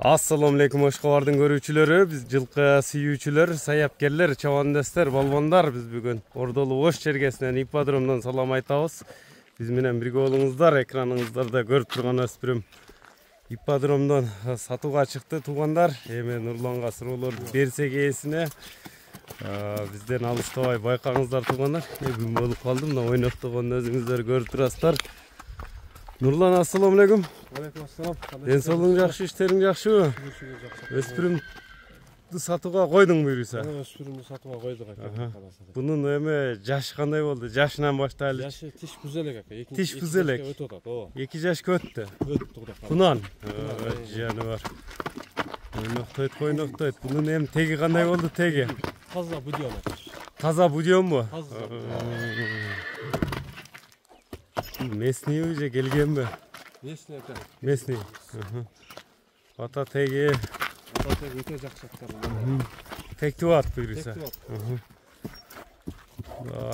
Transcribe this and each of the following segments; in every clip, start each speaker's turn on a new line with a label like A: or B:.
A: Assalamu alaikum Oşqobar'dın görүүчүлөрү, biz жылкы сүйүүчүлөр, саябкерлер, чабандастар, балбандар, biz бүгүн Ордолу Ош чергесинен ипподромдон салам айтабыз. Biz менен бирге болуңуздар, экраныңыздарда көрүп турган өспүрүм ипподромдон сатууга чыкты туугандар. Эми Нурланга суроолорду берсек ээсине. Бизден алыстабай байкаңыздар туугандар. Бүгүн болуп калдым, мына ойноктогонду өзүңүздөр көрүп турасыздар. Нурлан, assalamu alaikum.
B: Алейкум ассалам.
A: Ден соолугуң жакшы, иштериң жакшыбы? Өспүрүмдү сатууга койдуң буюрса.
B: Өспүрүмдү сатууга койдук ака.
A: Bunun эми жашы кандай болду? Жашынан баштайлы.
B: Жашы тиш бүзелек ака.
A: Тиш бүзелек.
B: Өтүп атат, ооба.
A: 2 жашка өттү.
B: Өттү кудак.
A: Кунан. Жаны бар. Ойноктойт. Bunun эми теги кандай болду теги?
B: Таза будион ака.
A: Таза будионбу?
B: Таза.
A: Местный уже келгенби?
B: Местный ака.
A: Местный. Ата теги.
B: Ата теги өтө жакшы ака.
A: Тектибат буюрса.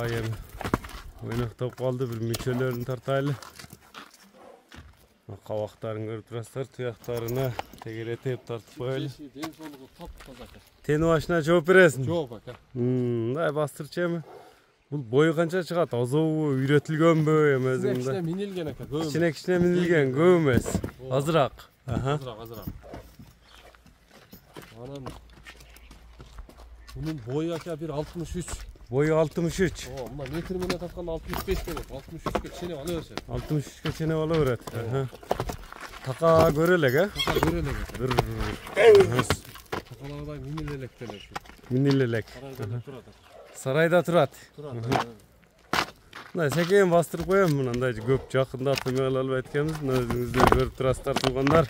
A: Эми ойноктоп калды, бир мүчөлөрүн тартайлы. Кабактарын көрүп турасыздар, туяктарына тегеретип тартып коелу.
B: Ден соолугу таптаза ака.
A: Тени башына жооп бересиң?
B: Жооп ака.
A: Мындай бастырчу эми. Бул бою канча чыгат? Азобу, үйрөтүлгөнбү эми өзүңдө?
B: Кичине минилген ака, көп.
A: Кичине минилген, көп эмес. Азыраак.
B: Азыраак. Анан bunun boyu aşağı bir 63.
A: Boyu 63.
B: Ama metre menен tatkanda 65 kelет. 63'e çene alıversen.
A: 63'e çene alıveret. Taka görelek ha?
B: Taka görelek. Takalarday minilelek demek şu.
A: Minilelek.
B: Sarayda turat.
A: Sarayda turat.
B: Turat.
A: Mына секейин бастырып коем, мындай көп жакындатып алып эткенбиз. Өзүңүздөр көрүп турасыздар туугандар.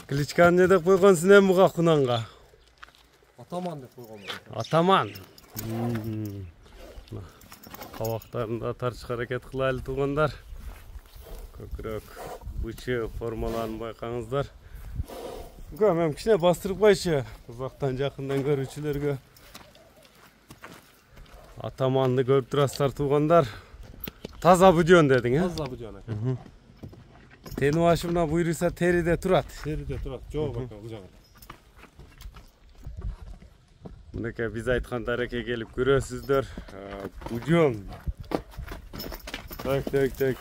A: Кличканы деп койгонсуң эми буга Кунанга?
B: Атаман деп койгон.
A: Атаман. Кабактарында тартышка аракет кылайлы туугандар. Көкүрөк бычы формаларын байкаңыздар. Көмөм кичине бастырып койчу. Узактан жакындан көрүүчүлөргө. Атаманды көрүп турасыздар туугандар. Таза будион дедиң, э?
B: Таза будион.
A: Тени башы мына буйруса териде турат.
B: Териде турат. Жок ака, бул жагы.
A: Мынакей биз айткандарга келип көрөсүздөр. Будион. Так.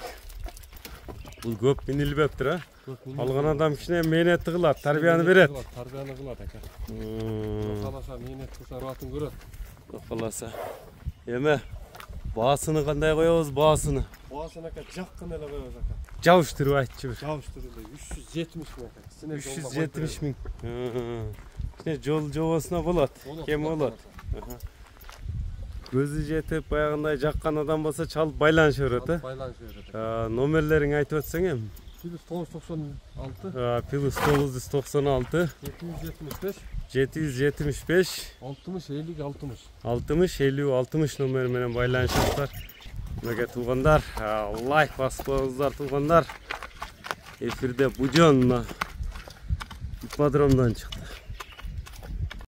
A: Бул көп минилбептир, а? Алган адам кичине мээнетти кылат, тарбияны берет.
B: Тарбияны кылат ака. Каласа мээнет кылса ратын көрөт.
A: Каласа. Эме баасыны кандай коебуз, баасыны?
B: Баасыны ака жаккын эле коебуз ака.
A: Жабыштырып айтчыбы?
B: Жабыштырып 370 миң ака.
A: 370 миң. Кичине жол жобосуна болот. Кем болот. Көзү жетип баягындай жаккан адам болсо чалып байланыша берет, э?
B: Байланыша берет.
A: Номерлерин айтып өтсөң эми?
B: Плюс 996.
A: Плюс 996. 775. 60 номер менен байланышыңыздар. Мынакей туугандар, лайк басып коюңуздар туугандар. Эфирде будион ипподромдон чыкты.